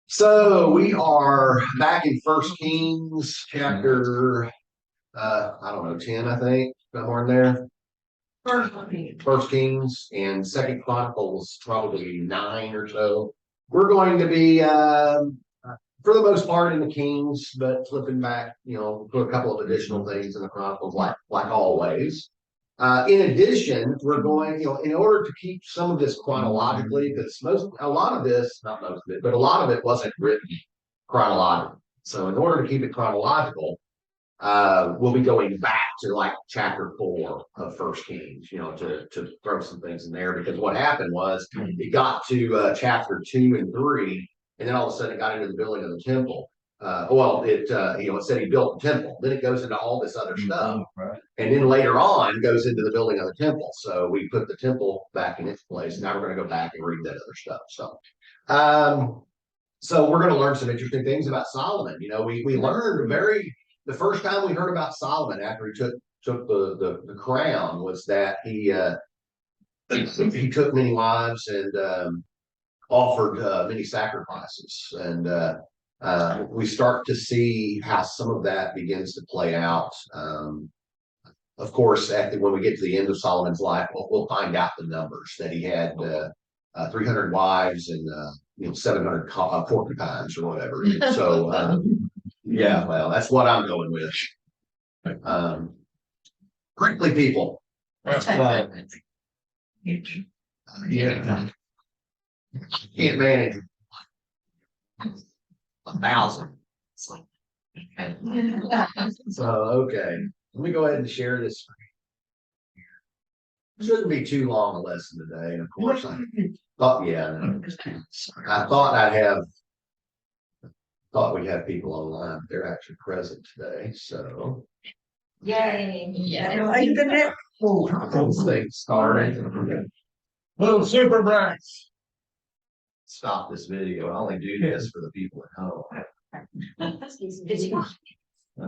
So we are back in First Kings chapter, I don't know, 10, I think, somewhere in there. First Kings and Second Chronicles, probably 9 or so. We're going to be, for the most part, in the Kings, but flipping back, to a couple of additional things in the Chronicles, like always. In addition, we're going, in order to keep some of this chronologically, because a lot of this, not most of it, but a lot of it wasn't written chronologically. So in order to keep it chronological, we'll be going back to like chapter 4 of First Kings, to throw some things in there, because what happened was it got to chapter 2 and 3, and then all of a sudden it got into the building of the temple. It said he built the temple. Then it goes into all this other stuff. Right. And then later on goes into the building of the temple. So we put the temple back in its place. Now we're going to go back and read that other stuff. So we're going to learn some interesting things about Solomon. We learned the first time we heard about Solomon after he took the crown was that he took many wives and offered many sacrifices. And we start to see how some of that begins to play out. Of course, when we get to the end of Solomon's life, we'll find out the numbers that he had 300 wives and 700 porcupines or whatever. So, yeah, well, that's what I'm going with. Crinkly people. Yeah. Can't manage 1,000. So, okay. Let me go ahead and share this. Shouldn't be too long a lesson today. And of course, I thought we'd have people online, but they're actually present today. So, Yay. Yeah. those things started. Little super brats. Stop this video. I only do this for the people at home.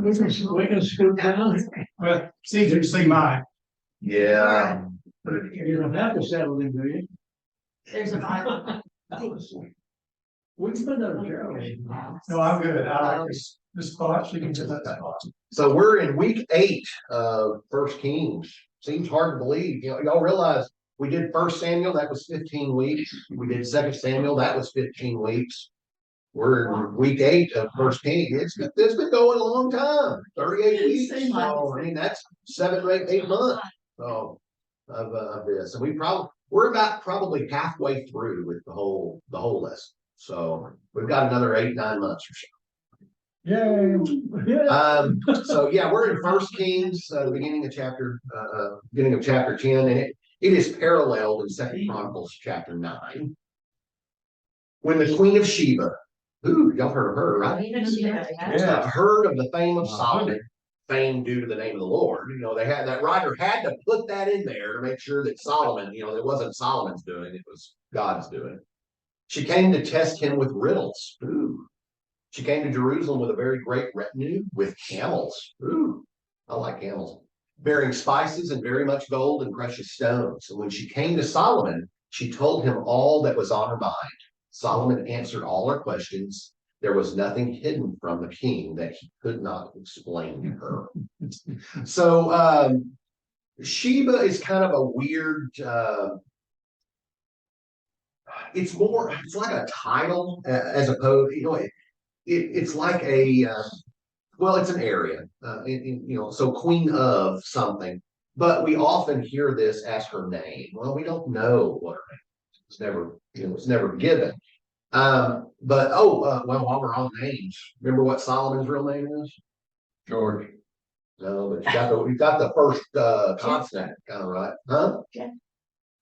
We can scoot down. Well, it's easier to see mine. Yeah. You don't have to settle in, do you? There's a Bible. We can put another chair on. No, I'm good. I like this spot. You can just let that spot. So we're in week 8 of First Kings. Seems hard to believe. Y'all realize we did First Samuel, that was 15 weeks. We did Second Samuel, that was 15 weeks. We're in week 8 of First Kings. It's been going a long time, 38 weeks. So, I mean, that's 7 or 8 months of this. And we're about probably halfway through with the whole lesson. So we've got another 8-9 months or so. Yay. So yeah, we're in First Kings, the beginning of chapter 10, and it is paralleled in Second Chronicles chapter 9. When the Queen of Sheba, y'all heard of her, right? Heard of the fame of Solomon, fame due to the name of the Lord. That writer had to put that in there to make sure that Solomon, it wasn't Solomon's doing, it was God's doing. She came to test him with riddles. She came to Jerusalem with a very great retinue with camels. I like camels. Bearing spices and very much gold and precious stones. And when she came to Solomon, she told him all that was on her mind. Solomon answered all her questions. There was nothing hidden from the king that he could not explain to her. So Sheba is kind of a weird, it's like a title as opposed, it's like it's an area, so queen of something, but we often hear this as her name. Well, we don't know what her name is. It's never given. While we're on names, remember what Solomon's real name is? George. No, but you got the first consonant kind of right, huh? Yeah.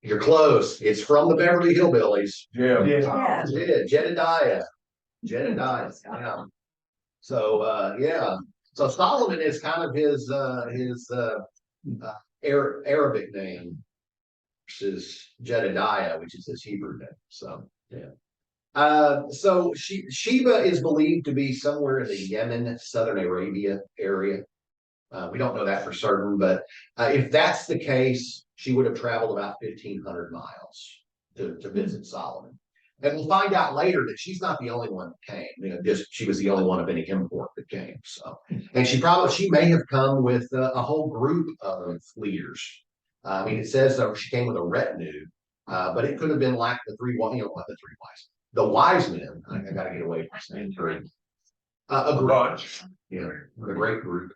You're close. It's from the Beverly Hillbillies. Yeah. Yeah, Jedediah. Yeah. So So Solomon is kind of his Arabic name versus Jedediah, which is his Hebrew name. So yeah. So Sheba is believed to be somewhere in the Yemen, Southern Arabia area. We don't know that for certain, but if that's the case, she would have traveled about 1,500 miles to visit Solomon. And we'll find out later that she's not the only one that came, just she was the only one of any import that came. So, and she may have come with a whole group of leaders. I mean, it says that she came with a retinue, but it could have been like the wise men. I got to get away from saying three. A group, a great group.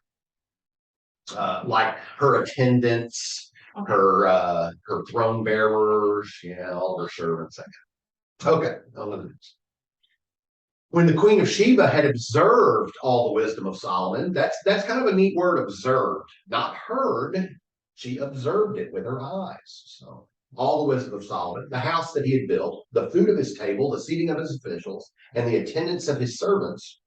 Like her attendants, her throne bearers, all her servants. Okay, on to the next. When the Queen of Sheba had observed all the wisdom of Solomon, that's kind of a neat word, observed, not heard. She observed it with her eyes. So all the wisdom of Solomon, the house that he had built, the food of his table, the seating of his officials, and the attendance of his servants,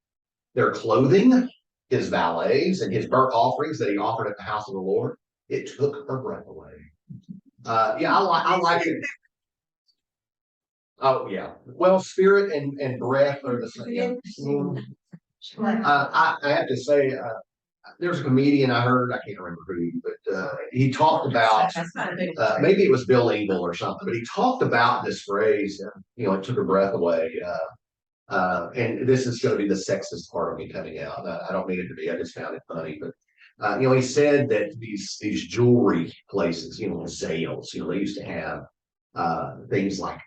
their clothing, his valets, and his burnt offerings that he offered at the house of the Lord, it took her breath away. I like it. Oh, yeah. Well, spirit and breath are the same. I have to say, there's a comedian I heard, I can't remember who, but he talked about, maybe it was Bill Engvall or something, but he talked about this phrase, it took her breath away. And this is going to be the sexist part of me coming out. I don't mean it to be, I just found it funny, but he said that these jewelry places, sales, they used to have things like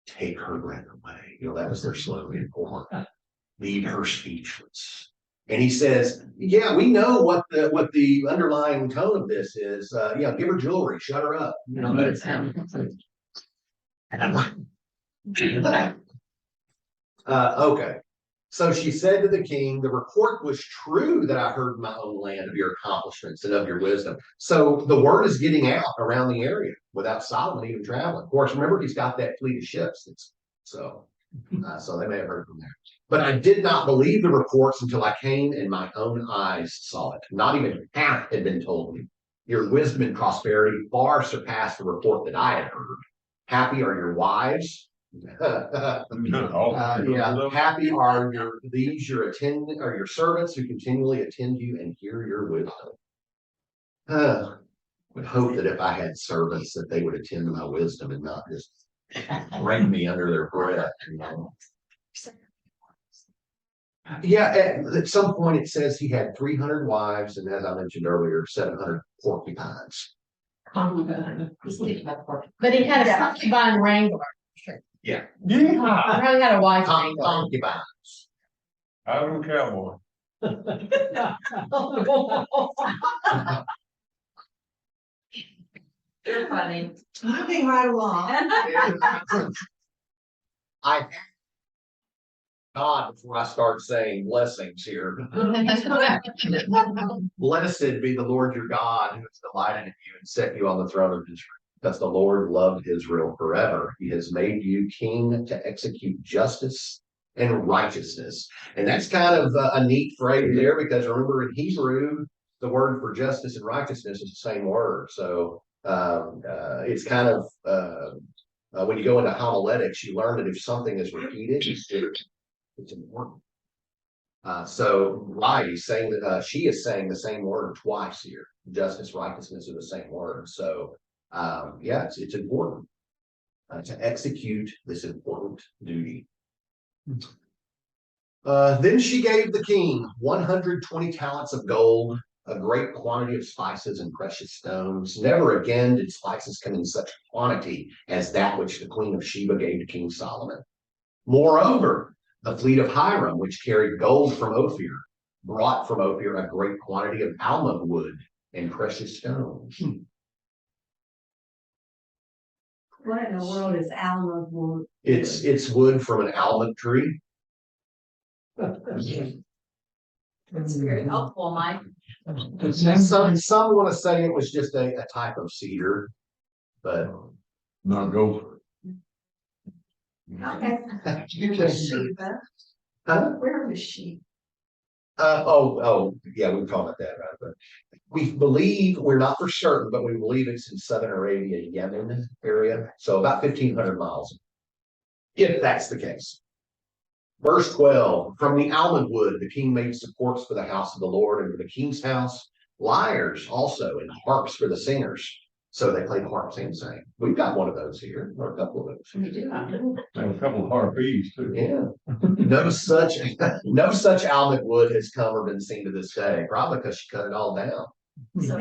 take her breath away. That was their slogan for her. Leave her speechless. And he says, yeah, we know what the underlying tone of this is. Give her jewelry, shut her up. Okay. So she said to the king, the report was true that I heard in my own land of your accomplishments and of your wisdom. So the word is getting out around the area without Solomon even traveling. Of course, remember, he's got that fleet of ships. So they may have heard from there. But I did not believe the reports until I came and my own eyes saw it. Not even half had been told me. Your wisdom and prosperity far surpassed the report that I had heard. Happy are your wives. Happy are your servants who continually attend you and hear your wisdom. Would hope that if I had servants that they would attend to my wisdom and not just bring me under their breath. At some point it says he had 300 wives, and as I mentioned earlier, 700 porcupines. But he had a concubine wrangler. Yeah. He probably had a wife wrangler. Concubines. I'm a cowboy. You're funny. Moving right along. God, before I start saying blessings here, blessed be the Lord your God who has delighted in you and set you on the throne of Israel. Because the Lord loved Israel forever. He has made you king to execute justice and righteousness. And that's kind of a neat phrase there, because remember, in Hebrew, the word for justice and righteousness is the same word. So it's kind of, when you go into homiletics, you learn that if something is repeated, it's important. He's saying that she is saying the same word twice here. Justice, righteousness are the same word. So it's important to execute this important duty. Then she gave the king 120 talents of gold, a great quantity of spices and precious stones. Never again did spices come in such quantity as that which the Queen of Sheba gave to King Solomon. Moreover, the fleet of Hiram, which carried gold from Ophir, brought from Ophir a great quantity of almug wood and precious stones. What in the world is almug wood? It's wood from an almond tree. It's very helpful, Mike. Some want to say it was just a type of cedar, but Not gopher. Okay. Where was she? Yeah, we call it that, right? But we believe, we're not for certain, but we believe it's in Southern Arabia, Yemen area. So about 1,500 miles, if that's the case. Verse 12, from the almond wood, the king made supports for the house of the Lord and for the king's house, lyres also and harps for the singers. So they play the harp, sing, sing. We've got one of those here, or a couple of those. We do. And a couple of harpies too. Yeah, no such almond wood has come or been seen to this day, probably because she cut it all down. So,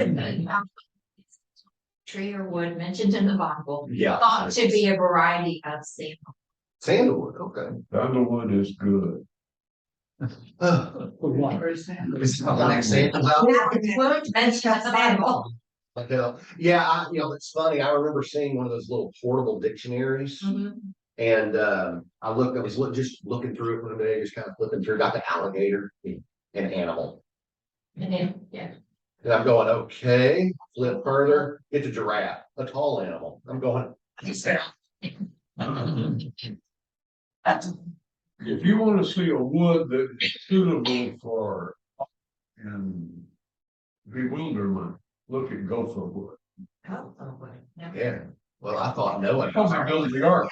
tree or wood mentioned in the Bible, Yeah. thought to be a variety of sandal. Sandalwood, okay. Sandalwood is good. It's not like sandal out. Wood mentioned in the Bible. Like, yeah, it's funny. I remember seeing one of those little portable dictionaries. Mhm. And I was just looking through it one day, just kind of flipping through, got the alligator, an animal. And then, yeah. And I'm going, okay, flip further, get the giraffe, a tall animal. I'm going, If you wanna see a wood that is suitable for and bewilderment, look at gopher wood. Oh, wood. yeah, well, I thought no one. How's it build the ark?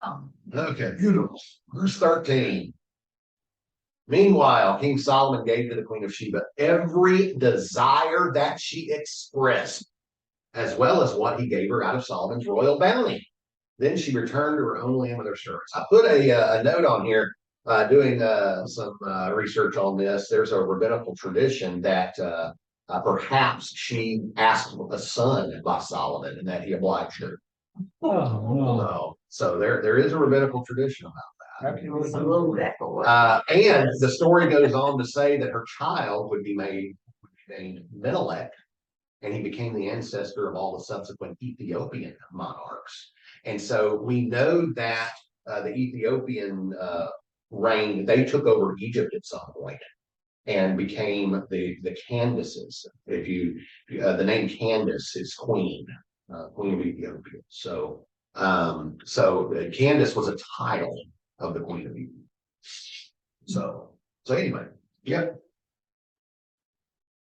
Oh, Okay, beautiful. Verse 13. Meanwhile, King Solomon gave to the Queen of Sheba every desire that she expressed, as well as what he gave her out of Solomon's royal bounty. Then she returned to her own land with her servants. I put a note on here, doing some research on this. There's a rabbinical tradition that perhaps she asked a son by Solomon and that he obliged her. So there is a rabbinical tradition about It's a little echo. and the story goes on to say that her child would be named Menelik, and he became the ancestor of all the subsequent Ethiopian monarchs. And so we know that the Ethiopian reign, they took over Egypt at some point and became the Candaces. If you the name Candace is queen, queen of Ethiopia. So Candace was a title of the Queen of Eden. So anyway, yep.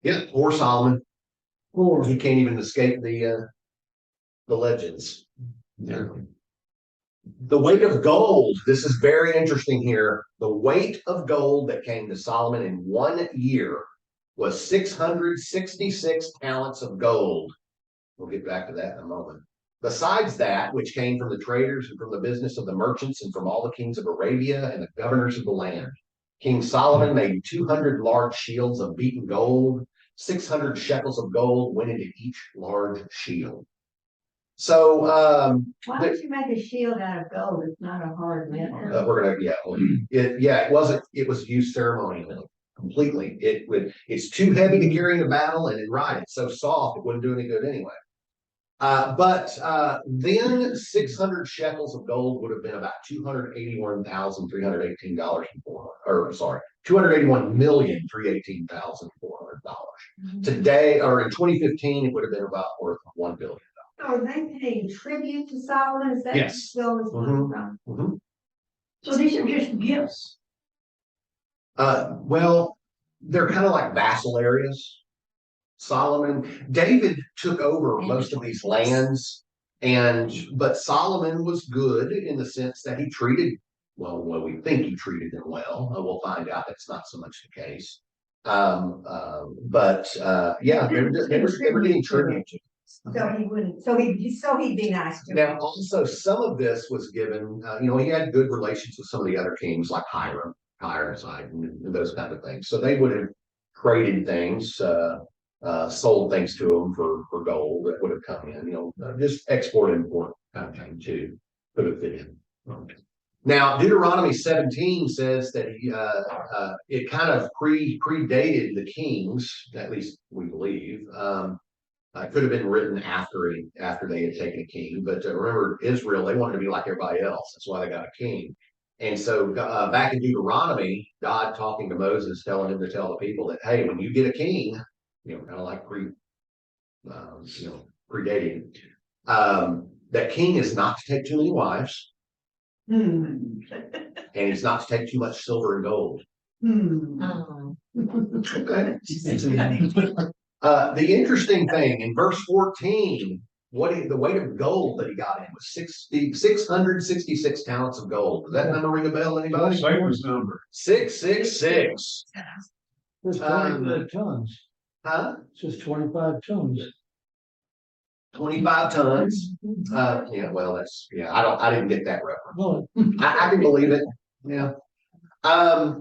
Yeah, poor Solomon. He can't even escape the legends. Yeah. The weight of gold. This is very interesting here. The weight of gold that came to Solomon in 1 year was 666 talents of gold. We'll get back to that in a moment. Besides that, which came from the traders and from the business of the merchants and from all the kings of Arabia and the governors of the land. King Solomon made 200 large shields of beaten gold. 600 shekels of gold went into each large shield. So, Why don't you make a shield out of gold? It's not a hard metal. we're gonna, it was used ceremonially, completely. It's too heavy to carry in a battle, and it's so soft, it wouldn't do any good anyway. But then 600 shekels of gold would have been about $281,318 or sorry, $281,318,400. Today, or in 2015, it would have been about worth $1 billion. So are they paying tribute to Solomon? Is that Yes. still is Mhm. Mhm. So these are just gifts. Well, they're kind of like vassal areas. David took over most of these lands, but Solomon was good in the sense that he treated, well, we think he treated them well. We'll find out that's not so much the case. Yeah, they were getting tribute to. So he wouldn't, so he'd be nice to Now, him. also, some of this was given, he had good relations with some of the other kings like Hiram, Ironside, and those kind of things. So they would have traded things, sold things to them for gold that would have come in, just export import kind of thing too, could have fit in. Now, Deuteronomy 17 says that it kind of predated the kings, at least we believe. Could have been written after they had taken a king, but remember Israel, they wanted to be like everybody else. That's why they got a king. And so back in Deuteronomy, God talking to Moses, telling him to tell the people that, hey, when you get a king, kind of like predating, that king is not to take too many wives, and he's not to take too much silver and gold. Okay. The interesting thing in verse 14, the weight of gold that he got in was 666 talents of gold. Does that number ring a bell, anybody? Famous number. 666. It's 25 tons. Huh? It's just 25 tons. 25 tons. Yeah, well, I didn't get that reference. No. I can believe it. Yeah.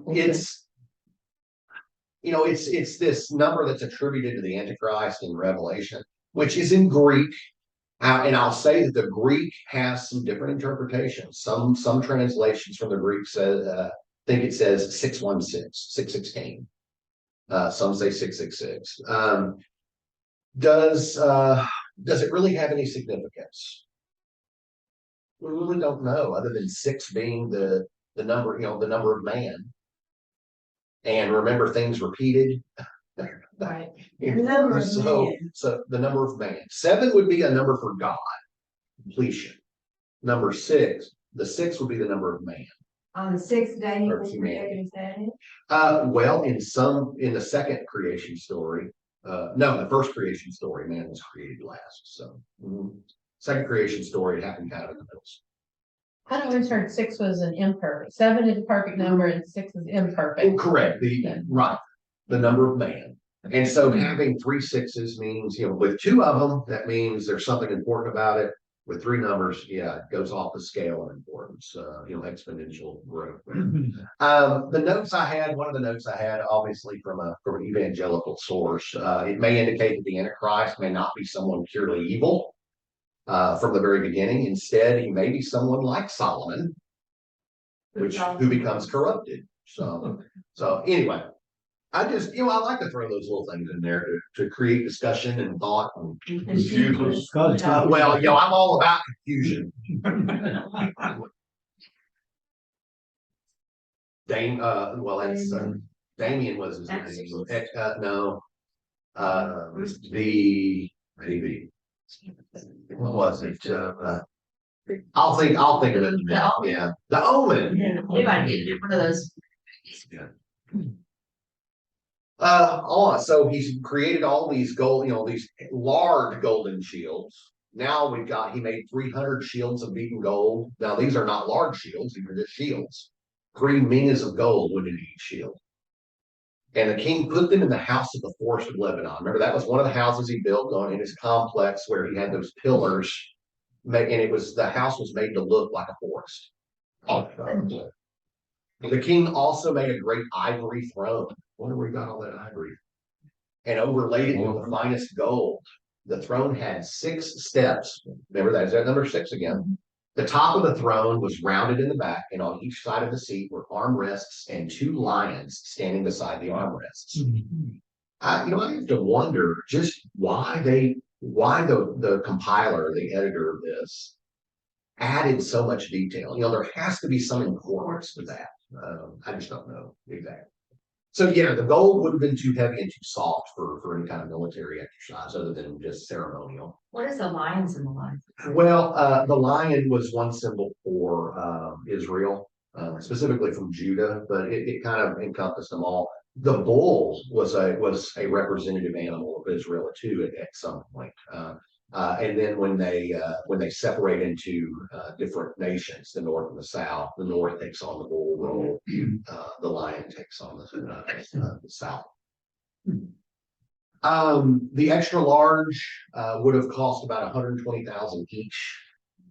It's, it's this number that's attributed to the Antichrist in Revelation, which is in Greek. And I'll say that the Greek has some different interpretations. Some translations from the Greek think it says 616, 616. Some say 666. Does it really have any significance? We really don't know, other than six being the number, the number of man. And remember, things repeated. Right. The number of So the number of man. 7 would be a number for God, completion. Number 6, the 6 would be the number of man. On the sixth day, he Or was humanity. created, is that it? Well, in the second creation story, no, the first creation story, man was created last. So second creation story happened kind of in the middle. I don't understand, 6 was an imperfect, 7 is a perfect number and 6 is imperfect. Correct, the number of man. And so having 3 6s means, with 2 of them, that means there's something important about it. With 3 numbers, it goes off the scale of importance, exponential growth. The notes I had, one of the notes I had, obviously from an evangelical source, it may indicate that the Antichrist may not be someone purely evil from the very beginning. Instead, he may be someone like Solomon, who becomes corrupted. So anyway, I just, I like to throw those little things in there to create discussion and thought. And well, I'm all about confusion. Damien was his name. No, maybe. What was it? I'll think of it. Yeah, the Omen. You might get one of those. So he's created all these these large golden shields. Now he made 300 shields of beaten gold. Now these are not large shields, these are just shields. 3 minas of gold went into each shield. And the king put them in the house of the forest of Lebanon. Remember, that was one of the houses he built in his complex where he had those pillars. And the house was made to look like a forest. The king also made a great ivory throne. Wonder where he got all that ivory. And overlaid it with the finest gold. The throne had 6 steps. Remember that? Is that number 6 again? The top of the throne was rounded in the back, and on each side of the seat were armrests and 2 lions standing beside the armrests. I have to wonder just why the compiler, the editor of this, added so much detail. There has to be some importance to that. I just don't know exactly. So the gold would have been too heavy and too soft for any kind of military exercise other than just ceremonial. What is the lions in the line? Well, the lion was one symbol for Israel, specifically from Judah, but it kind of encompassed them all. The bull was a representative animal of Israel too at some point. And then when they separate into different nations, the North and the South, the North takes on the bull role, the lion takes on the South. The extra large would have cost about $120,000 each,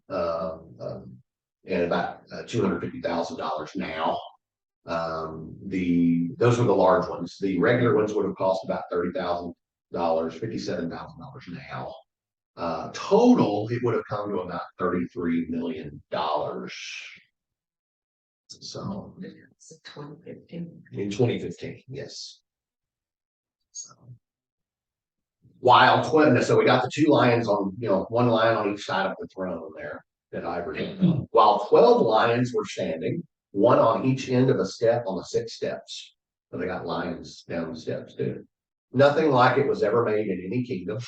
and about $250,000 now. Those were the large ones. The regular ones would have cost about $30,000, $57,000 now. Total, it would have come to about $33 million. So 2015. in 2015, yes. So while so we got the 2 lions on, one lion on each side of the throne there that ivory. While 12 lions were standing, 1 on each end of a step on the 6 steps. So they got lions down the steps too. Nothing like it was ever made in any kingdom.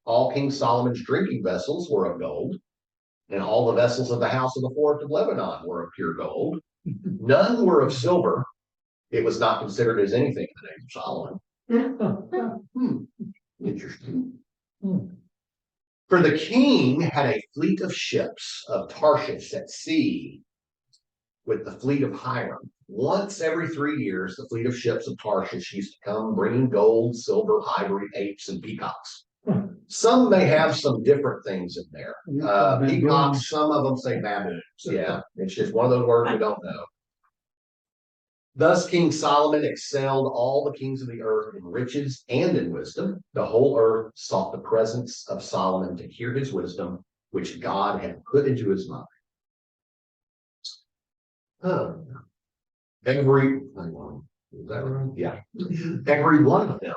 All King Solomon's drinking vessels were of gold, and all the vessels of the house of the forest of Lebanon were of pure gold. None were of silver. It was not considered as anything in the name of Solomon. Interesting. For the king had a fleet of ships of Tarshish at sea with the fleet of Hiram. Once every 3 years, the fleet of ships of Tarshish used to come bringing gold, silver, ivory, apes, and peacocks. Some may have some different things in there. Peacocks, some of them say baboons. Yeah, it's just one of those words we don't know. Thus King Solomon excelled all the kings of the earth in riches and in wisdom. The whole earth sought the presence of Solomon to hear his wisdom, which God had put into his mind. Huh. Hang on, is that right? Yeah. Every one of them.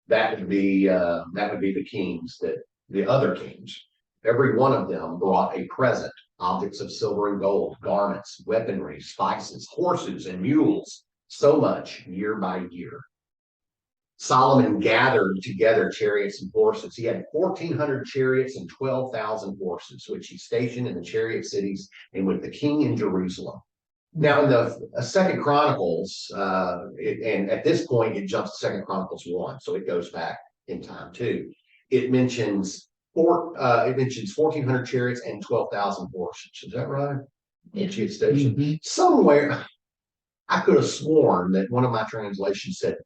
That would be the kings, that the other kings. Every one of them brought a present, objects of silver and gold, garments, weaponry, spices, horses, and mules, so much year by year. Solomon gathered together chariots and horses. He had 1,400 chariots and 12,000 horses, which he stationed in the chariot cities and with the king in Jerusalem. Now, in the Second Chronicles, and at this point, it jumps to Second Chronicles 1, so it goes back in time too. It mentions 1,400 chariots and 12,000 horses. Is that right? Yeah. Chariot station. Somewhere, I could have sworn that one of my translations said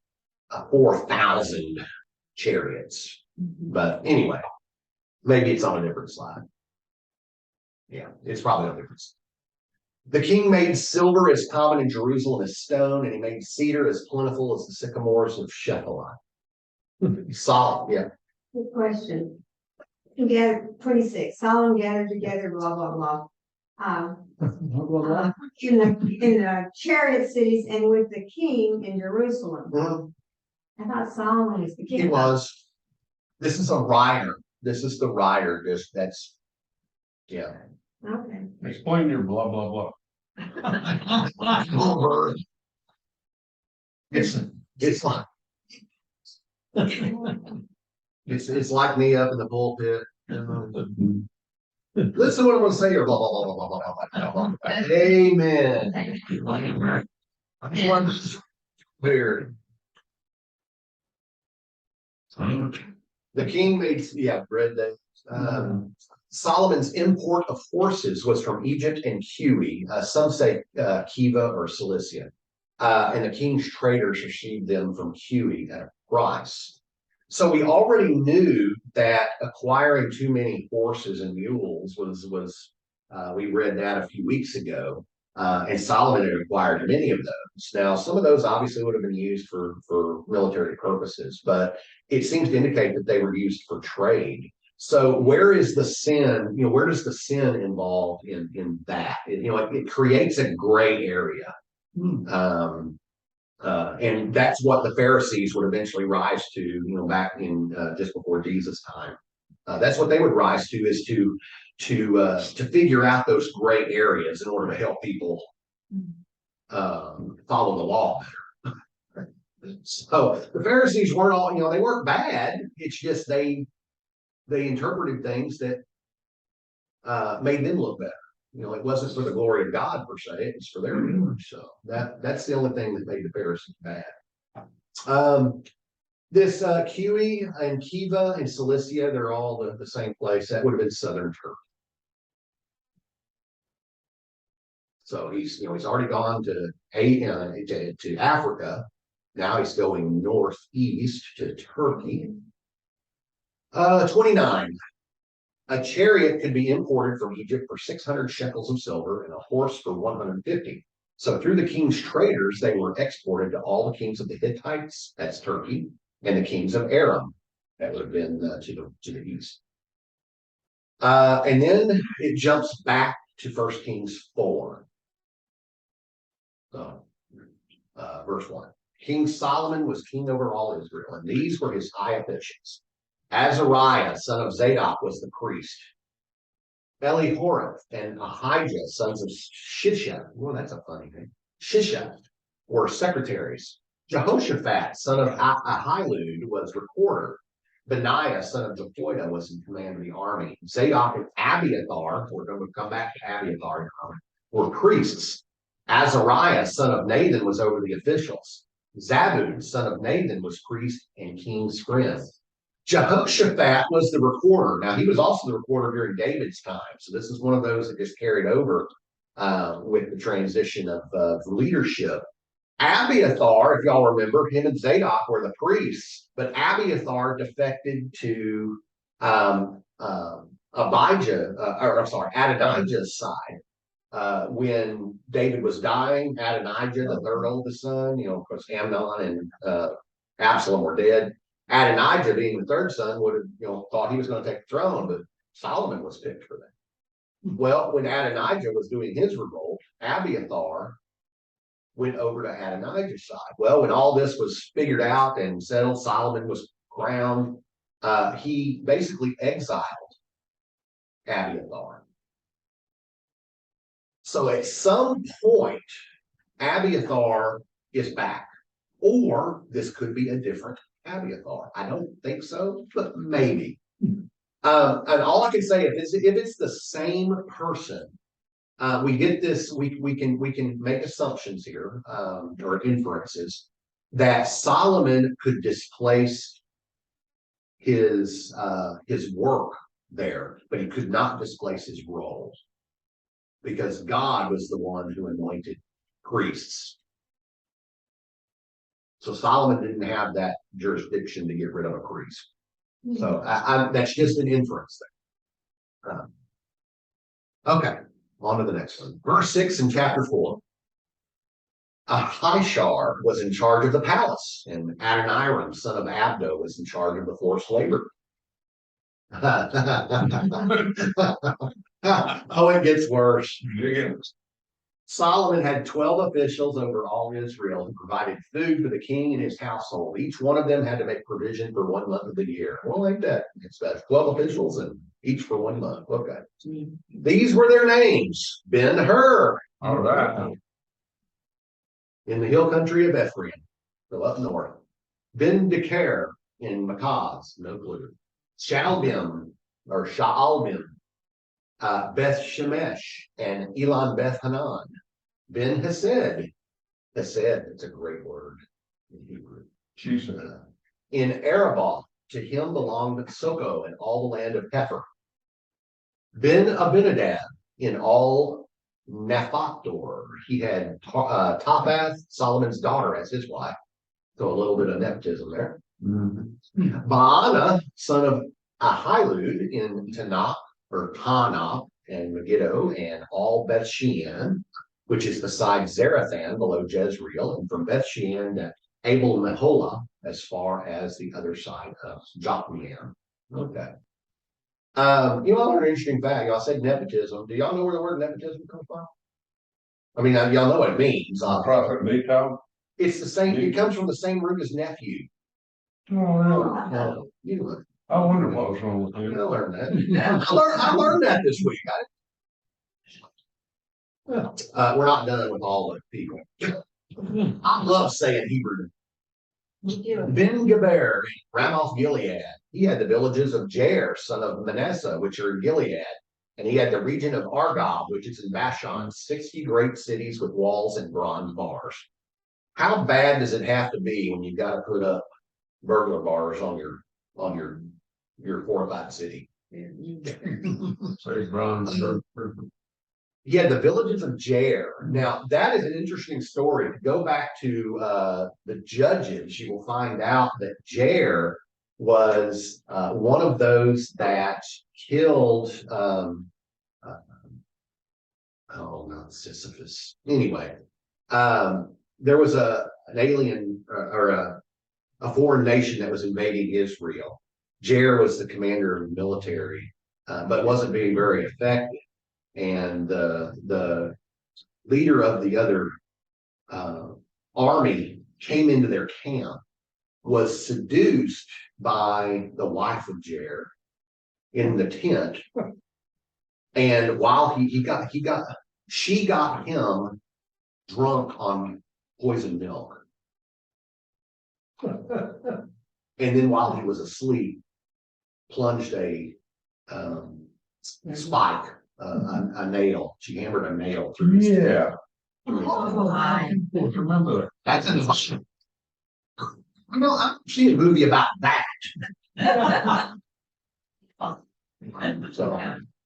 4,000 chariots, but anyway, maybe it's on a different slide. Yeah, it's probably on a different slide. The king made silver as common in Jerusalem as stone, and he made cedar as plentiful as the sycamores of Shephelah. Solid, yeah. Good question. Together, 26, Solomon gathered together, blah, blah, blah. In the chariot cities and with the king in Jerusalem. I thought Solomon was the king. He was. This is a rider. This is the rider. That's, yeah. Okay. Explain your blah, blah, blah. It's like it's like me up in the pulpit. Listen to what I'm gonna say here. Blah, blah, blah, blah, blah, blah, blah, blah. Amen. Weird. The king made, bread day. Solomon's import of horses was from Egypt and Huey. Some say Kiva or Cilicia. And the king's traders received them from Huey at a price. So we already knew that acquiring too many horses and mules was we read that a few weeks ago. And Solomon had acquired many of those. Now, some of those obviously would have been used for military purposes, but it seems to indicate that they were used for trade. So where is the sin? Where does the sin involved in that? It creates a gray area. And that's what the Pharisees would eventually rise to, back in just before Jesus' time. That's what they would rise to, is to figure out those gray areas in order to help people follow the law better. So the Pharisees weren't all, they weren't bad. It's just they interpreted things that made them look better. It wasn't for the glory of God per se, it was for their image. So that's the only thing that made the Pharisees bad. This Huey and Kiva and Cilicia, they're all the same place. That would have been southern Turkey. So he's already gone to Africa. Now he's going northeast to Turkey. 29. A chariot could be imported from Egypt for 600 shekels of silver and a horse for 150. So through the king's traders, they were exported to all the kings of the Hittites, that's Turkey, and the kings of Aram, that would have been to the east. And then it jumps back to 1 Kings 4. So, verse 1. King Solomon was king over all Israel, and these were his high officials. Azariah, son of Zadok, was the priest. Elihoreth and Ahijah, sons of Shisha, well, that's a funny name, Shisha, were secretaries. Jehoshaphat, son of Ahilud, was recorder. Benaiah, son of Jehoiada, was in command of the army. Zadok and Abiathar, we're going to come back to Abiathar, were priests. Azariah, son of Nathan, was over the officials. Zabud, son of Nathan, was priest and king's friend. Jehoshaphat was the recorder. Now, he was also the recorder during David's time. So this is one of those that just carried over with the transition of leadership. Abiathar, if y'all remember, him and Zadok were the priests, but Abiathar defected to Abijah, or I'm sorry, Adonijah's side. When David was dying, Adonijah, the third oldest son, of course, Amnon and, Absalom were dead. Adonijah, being the third son, would have, thought he was gonna take the throne, but Solomon was picked for that. Well, when Adonijah was doing his revolt, Abiathar went over to Adonijah's side. Well, when all this was figured out and settled, Solomon was crowned. He basically exiled Abiathar. So at some point, Abiathar is back, or this could be a different Abiathar. I don't think so, but maybe. And all I can say, if it's the same person, we get this. We can make assumptions here, or inferences that Solomon could displace his work there, but he could not displace his role, because God was the one who anointed priests. So Solomon didn't have that jurisdiction to get rid of a priest. So that's just an inference there. Okay, on to the next one. Verse 6 in chapter 4. Ahishar was in charge of the palace, and Adoniram, son of Abdo, was in charge of the forced labor. Oh, it gets worse. Solomon had 12 officials over all Israel who provided food for the king and his household. Each one of them had to make provision for 1 month of the year. Well, like that. It's got 12 officials and each for 1 month. Okay. These were their names. Ben-Hur. All right. In the hill country of Ephraim, so up north. Ben-Deker in Makaz, no clue. Shaalbim, or Shaalbim, Beth Shemesh, and Elon Beth Hanan. Ben Hesed, Hesed, it's a great word in Hebrew. She said. In Arabah, to him belonged Soko and all the land of Hefer. Ben Abinadab, in all Naphator, he had Tophath, Solomon's daughter, as his wife. So a little bit of nepotism there. Baana, son of Ahilud, in Tanakh, or Tanakh, and Megiddo, and all Bethshean, which is beside Zarathan below Jezreel, and from Bethshean to Abel Meholah, as far as the other side of Jokneam. Okay. All learned an interesting fact. Y'all said nepotism. Do y'all know where the word nepotism comes from? I mean, y'all know what it means. Prophet Leto. It's the same. It comes from the same root as nephew. Oh, You I wonder what was wrong with him. learned that. I learned that this week. We're not done with all the people. I love saying Hebrew. Ben Geber, Ramoth Gilead. He had the villages of Jair, son of Manasseh, which are in Gilead. And he had the region of Argob, which is in Bashan, 60 great cities with walls and bronze bars. How bad does it have to be when you've got to put up burglar bars on your fortified city? Say bronze. He had the villages of Jair. Now, that is an interesting story. To go back to the Judges, you will find out that Jair was one of those that killed, not Sisyphus. Anyway, there was an alien or a foreign nation that was invading Israel. Jair was the commander of the military, but wasn't being very effective. And the leader of the other army came into their camp, was seduced by the wife of Jair in the tent, and while she got him drunk on poisoned milk, and then while he was asleep, plunged a spike. A nail. She hammered a nail through his Yeah. Remember that. That's an emotion. I've seen a movie about that. So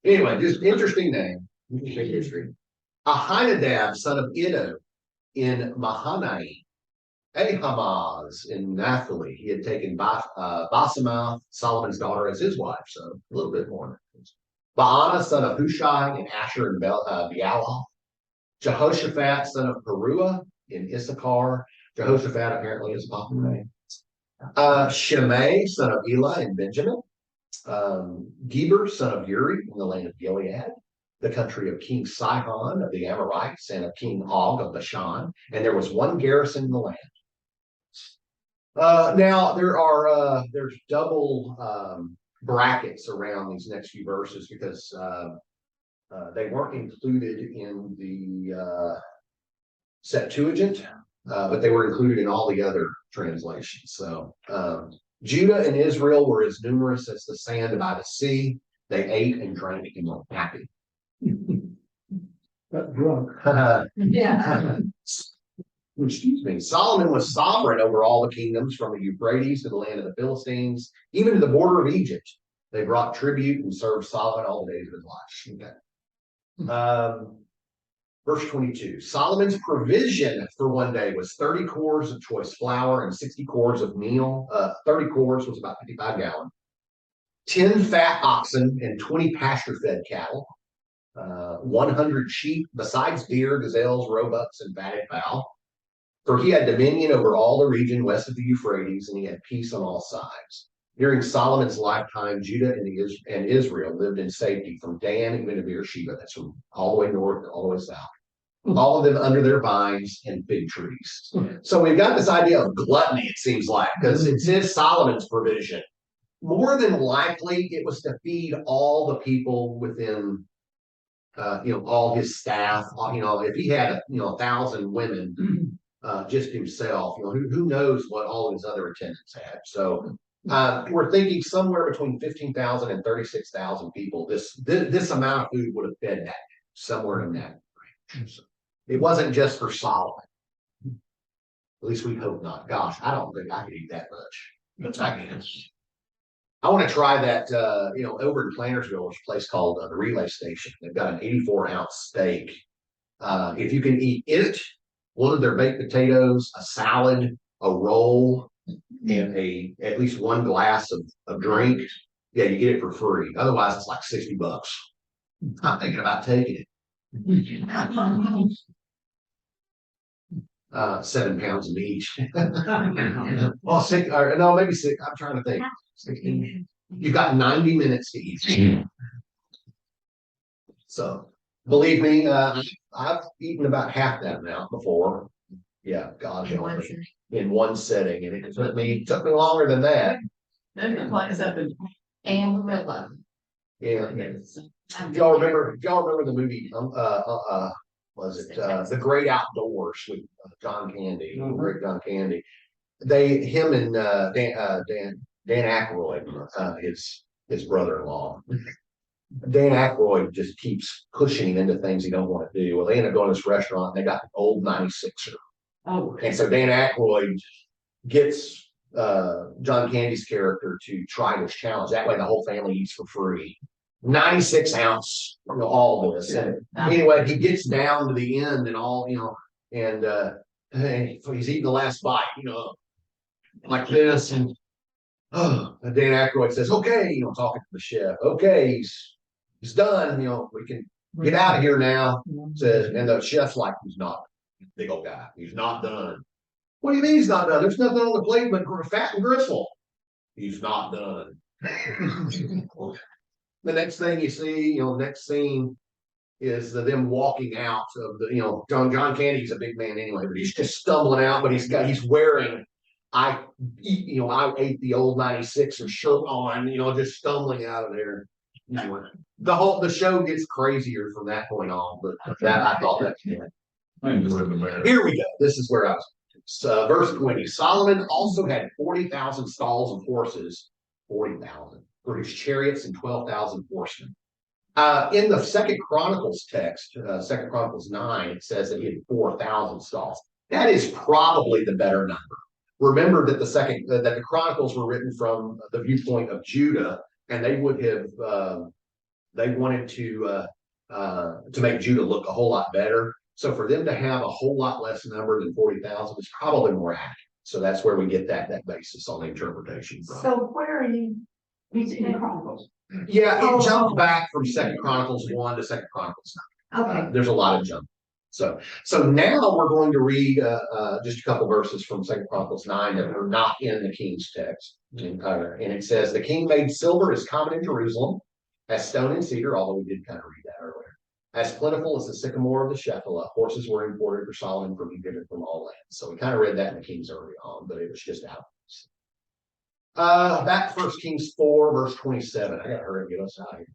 anyway, just interesting name. Interesting history. Ahinadab, son of Iddo, in Mahanaim. Ahimaaz in Naphtali. He had taken Basemath, Solomon's daughter, as his wife, so a little bit more. Baana, son of Hushai, in Asher and Bealoth. Jehoshaphat, son of Peruah, in Issachar. Jehoshaphat apparently is a popular name. Shimei, son of Elah, in Benjamin. Geber, son of Uri, in the land of Gilead, the country of King Sihon of the Amorites and of King Og of Bashan, and there was one garrison in the land. Now there's double brackets around these next few verses because they weren't included in the Septuagint, but they were included in all the other translations. So Judah and Israel were as numerous as the sand by the sea. They ate and drank and were happy. Got drunk. Yeah. Excuse me. Solomon was sovereign over all the kingdoms from the Euphrates to the land of the Philistines, even to the border of Egypt. They brought tribute and served Solomon all the days of his life. Okay. Verse 22, Solomon's provision for one day was 30 cores of choice flour and 60 cores of meal. 30 cores was about 55 gallons. 10 fat oxen and 20 pasture-fed cattle. 100 sheep, besides deer, gazelles, roebucks, and fatted fowl. For he had dominion over all the region west of the Euphrates, and he had peace on all sides. During Solomon's lifetime, Judah and Israel lived in safety from Dan even to Beersheba. That's from all the way north, all the way south. All of them under their vines and fig trees. So we've got this idea of gluttony, it seems like, because it says Solomon's provision. More than likely, it was to feed all the people within, all his staff. If he had, 1,000 women, just himself, who knows what all his other attendants had. So we're thinking somewhere between 15,000 and 36,000 people. This amount of food would have fed that somewhere in that range. So it wasn't just for Solomon. At least we hope not. Gosh, I don't think I could eat that much. I want to try that, over in Plantersville, there's a place called the Relay Station. They've got an 84-ounce steak. If you can eat it, one of their baked potatoes, a salad, a roll, and at least one glass of drink, yeah, you get it for free. Otherwise, it's like $60. I'm thinking about taking it. 7 pounds of meat. Well, maybe 6. I'm trying to think. 16. You've got 90 minutes to eat. So believe me, I've eaten about half that amount before. Yeah, God help me. In one setting, and it took me longer than that. Amarillo. Yeah. If y'all remember the movie? Was it The Great Outdoors with John Candy? Great John Candy. Him and Dan Aykroyd, his brother-in-law. Dan Aykroyd just keeps pushing him into things he don't want to do. Well, they end up going to this restaurant and they got an old 96er. Oh. And so Dan Aykroyd gets John Candy's character to try this challenge. That way the whole family eats for free. 96 ounce, all this. And anyway, he gets down to the end and all, and he's eating the last bite, like this. And Dan Aykroyd says, okay, talking to the chef, okay, he's done, we can get out of here now. Says, and the chef's like, he's not, big old guy, he's not done. What do you mean he's not done? There's nothing on the plate but fat and gristle. He's not done. The next thing you see, next scene is them walking out of the, John Candy's a big man anyway, but he's just stumbling out, but he's wearing, I ate the old 96er shirt on, just stumbling out of there. Anyway, the show gets crazier from that point on, but that I thought that. Here we go. This is where I was. Verse 20. Solomon also had 40,000 stalls of horses, 40,000 for his chariots and 12,000 horsemen. In the Second Chronicles text, Second Chronicles 9, it says that he had 4,000 stalls. That is probably the better number. Remember that the Chronicles were written from the viewpoint of Judah, and they would have they wanted to make Judah look a whole lot better. So for them to have a whole lot less number than 40,000 is probably more accurate. So that's where we get that basis on the interpretation from. So where are you? He's in Chronicles. Yeah, Oh, it jumped oh. back from Second Chronicles 1 to Second Chronicles 9. Okay, There's a lot of jump. So now we're going to read just a couple verses from Second Chronicles 9 that are not in the king's text. And it says, the king made silver as common in Jerusalem as stone and cedar, although we did kind of read that earlier. As plentiful as the sycamore of the Shephelah, horses were imported for Solomon from Egypt and from all lands. So we kind of read that in the Kings early on, but it was just out. Back to 1 Kings 4, verse 27. I gotta hurry and get us out of here.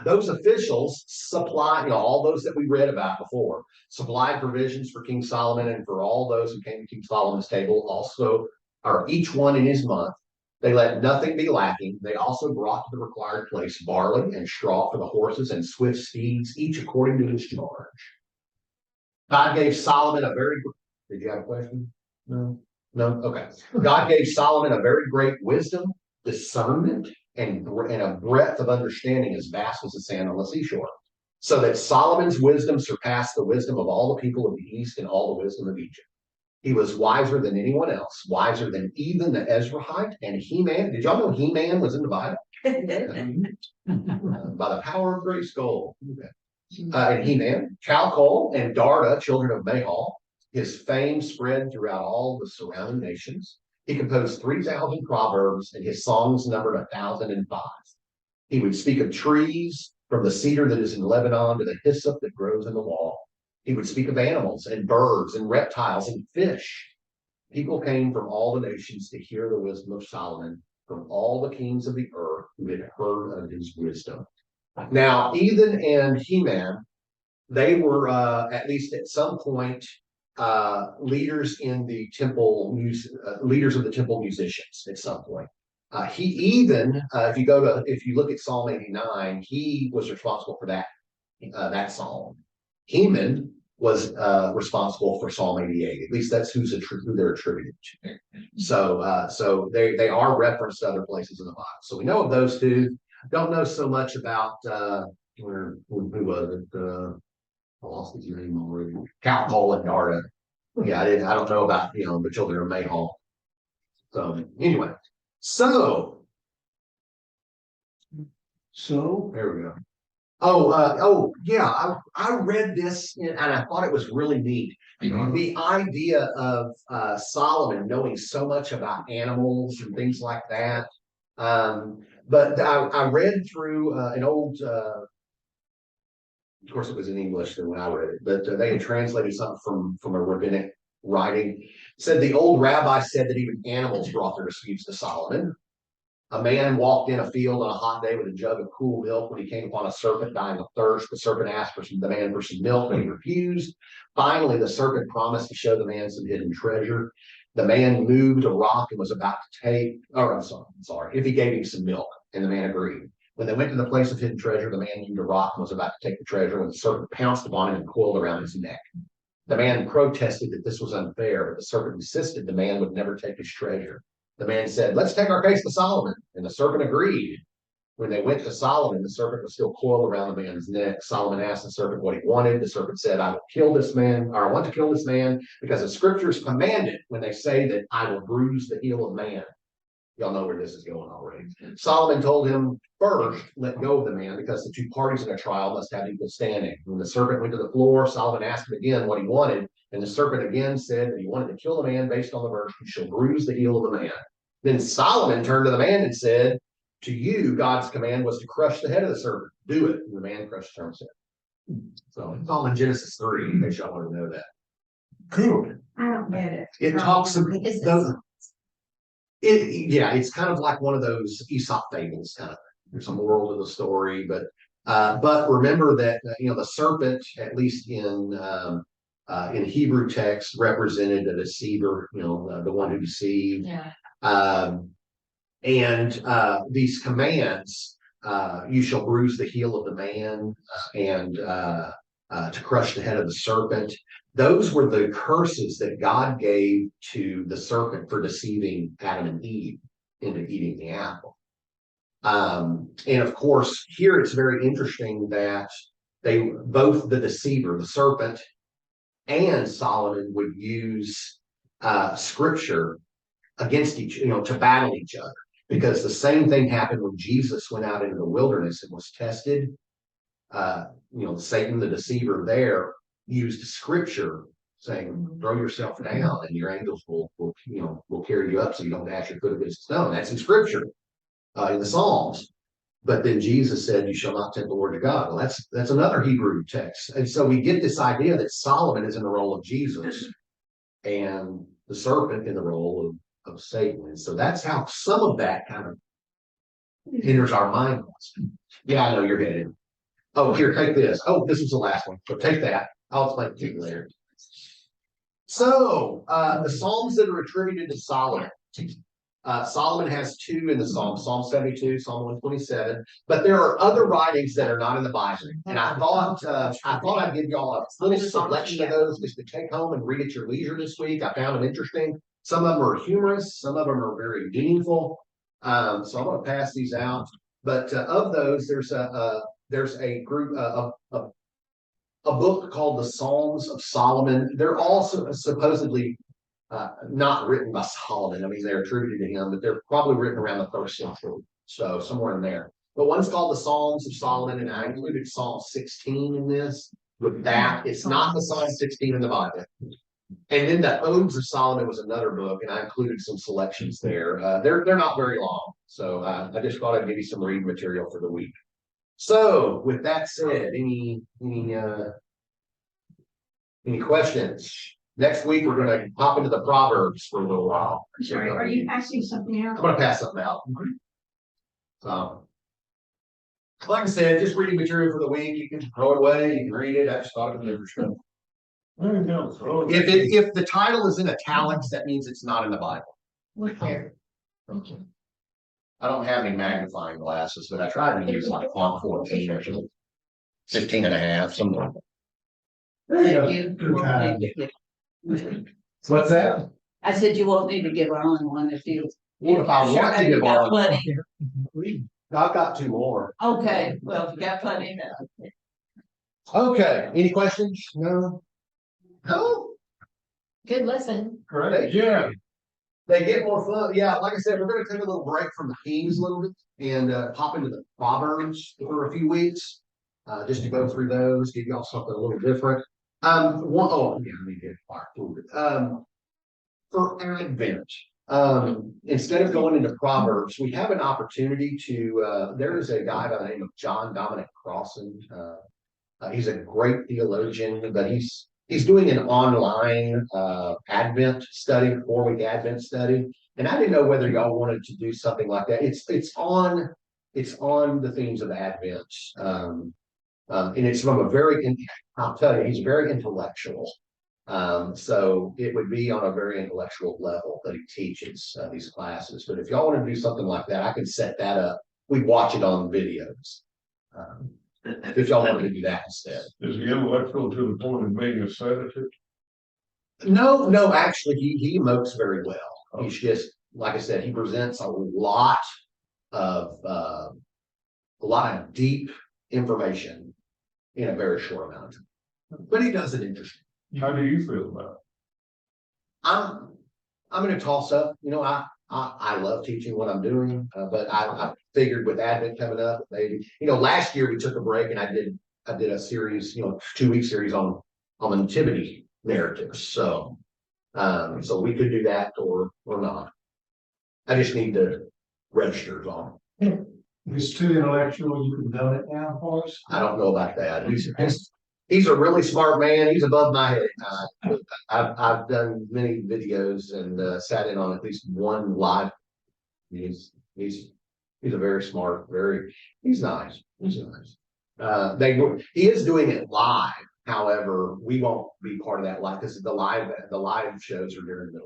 Those officials supply, all those that we read about before, supplied provisions for King Solomon and for all those who came to King Solomon's table, also, or each one in his month. They let nothing be lacking. They also brought to the required place barley and straw for the horses and swift steeds, each according to his charge. God gave Solomon a very, did you have a question? No? Okay. God gave Solomon a very great wisdom, discernment, and a breadth of understanding as vast as the sand on the seashore. So that Solomon's wisdom surpassed the wisdom of all the people of the East and all the wisdom of Egypt. He was wiser than anyone else, wiser than even the Ezrahite and He-Man. Did y'all know He-Man was in the Bible? By the power of Grace Gold. Okay. And He-Man, Calcol, and Darda, children of Mahal. His fame spread throughout all the surrounding nations. He composed 3,000 proverbs, and his songs numbered 1,005. He would speak of trees, from the cedar that is in Lebanon to the hyssop that grows in the wall. He would speak of animals and birds and reptiles and fish. People came from all the nations to hear the wisdom of Solomon, from all the kings of the earth who had heard of his wisdom. Now, Ethan and He-Man, they were at least at some point leaders in the temple, leaders of the temple musicians at some point. If you look at Psalm 89, he was responsible for that psalm. Heman was responsible for Psalm 88. At least that's who they're attributed to. So they are referenced to other places in the Bible. So we know of those two. Don't know so much about who was it? I lost his name already. Calcol and Darda. Yeah, I don't know about the children of Mahal. So anyway, so there we go. Yeah, I read this and I thought it was really neat. The idea of Solomon knowing so much about animals and things like that. But I read through an old, of course it was in English than when I read it, but they had translated something from a rabbinic writing. It said the old rabbi said that even animals brought their disputes to Solomon. A man walked in a field on a hot day with a jug of cool milk. When he came upon a serpent dying of thirst, the serpent asked the man for some milk, but he refused. Finally, the serpent promised to show the man some hidden treasure. The man moved a rock and was about to take, I'm sorry, if he gave him some milk, and the man agreed. When they went to the place of hidden treasure, the man moved a rock and was about to take the treasure when the serpent pounced upon him and coiled around his neck. The man protested that this was unfair, but the serpent insisted the man would never take his treasure. The man said, let's take our case to Solomon. And the serpent agreed. When they went to Solomon, the serpent was still coiled around the man's neck. Solomon asked the serpent what he wanted. The serpent said, I will kill this man, or I want to kill this man because the scriptures command it when they say that I will bruise the heel of man. Y'all know where this is going already. Solomon told him, first, let go of the man because the two parties in a trial must have equal standing. When the serpent went to the floor, Solomon asked him again what he wanted. And the serpent again said that he wanted to kill the man based on the verse, you shall bruise the heel of the man. Then Solomon turned to the man and said, to you, God's command was to crush the head of the serpent. Do it. And the man crushed the serpent's head. So it's all in Genesis 3, in case y'all want to know that. Cool. I don't get it. It talks about Is those. It's kind of like one of those Aesop fables kind of. There's a moral to the story, but remember that the serpent, at least in Hebrew text, represented a deceiver. The one who deceived. Yeah. These commands, you shall bruise the heel of the man, and to crush the head of the serpent. Those were the curses that God gave to the serpent for deceiving Adam and Eve into eating the apple. And of course, here it's very interesting that they, both the deceiver, the serpent, and Solomon would use scripture against to battle each other. Because the same thing happened when Jesus went out into the wilderness and was tested. Satan, the deceiver there, used scripture saying, throw yourself down and your angels will carry you up so you don't dash your foot against a stone. That's in scripture, in the Psalms. But then Jesus said, you shall not tempt the Lord your God. Well, that's another Hebrew text. And so we get this idea that Solomon is in the role of Jesus and the serpent in the role of Satan. And so that's how some of that kind of enters our mind. Yeah, I know you're headed. Oh, here, take this. Oh, this was the last one. So take that. I'll explain it to you later. So, the Psalms that are attributed to Solomon. Solomon has two in the Psalms, Psalm 72, Psalm 127, but there are other writings that are not in the Bible. And I thought I'd give y'all a little selection of those just to take home and read at your leisure this week. I found them interesting. Some of them are humorous, some of them are very meaningful. So I'm going to pass these out. But of those, there's a group a book called the Psalms of Solomon. They're also supposedly not written by Solomon. I mean, they're attributed to him, but they're probably written around the first century. So somewhere in there. But one's called the Psalms of Solomon, and I included Psalm 16 in this. With that, it's not the Psalm 16 in the Bible. And then the Odes of Solomon was another book, and I included some selections there. They're not very long, so I just thought I'd give you some reading material for the week. So, with that said, any questions? Next week we're going to hop into the Proverbs for a little while. Sorry, are you passing something out? I'm going to pass something out. Like I said, just reading material for the week. You can throw it away. You can read it. I just thought it was interesting. If the title is in italics, that means it's not in the Bible. Look there. Thank you. I don't have any magnifying glasses, but I tried to use like font 14 or 15 and a half, something like that. There you go. Good time. What's that? I said you won't need to give on one if you. What if I want to You give got on? plenty. I've got two more. Okay, well, if you got plenty, then. Okay, any questions? No? No? Good lesson. Correct. Yeah, They get more fun. Yeah, like I said, we're gonna take a little break from the Kings a little bit and pop into the Proverbs for a few weeks. Just to go through those, give y'all something a little different. I need to get part food. For Advent, instead of going into Proverbs, we have an opportunity to there is a guy by the name of John Dominic Crossan. He's a great theologian, but he's doing an online Advent study, 4-week Advent study. And I didn't know whether y'all wanted to do something like that. It's on the themes of Advent. And it's from I'll tell you, he's very intellectual. So it would be on a very intellectual level that he teaches these classes. But if y'all want to do something like that, I can set that up. We'd watch it on videos. If y'all wanted to do that instead. is the intellectual to the point of being a sedative? No, actually, he emotes very well. He's just, like I said, he presents a lot of deep information in a very short amount of time. But he does it interesting. How do you feel about I'm gonna toss up, I love teaching what I'm doing, but I figured with Advent coming up, maybe, last year we took a break and I did a series, 2-week series on the nativity narratives. So we could do that or not. I just need the registers on. It's too intellectual, you can dumb it down for us. I don't know about that. He's a really smart man. He's above my head. I've done many videos and sat in on at least one live. He's a very smart, he's nice. He's nice. He is doing it live. However, we won't be part of that live because the live shows are during the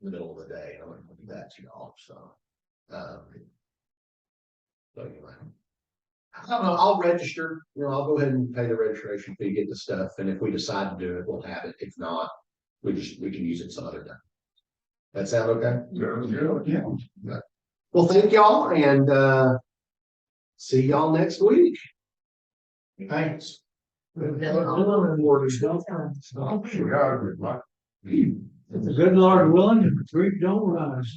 middle of the day. I'm going to do that to y'all. So anyway. I don't know, I'll register, I'll go ahead and pay the registration fee, get the stuff, and if we decide to do it, we'll have it. If not, we can use it some other time. That sound okay? Yeah. Well, thank y'all and see y'all next week. Thanks. If the good Lord willing, the creek don't rise.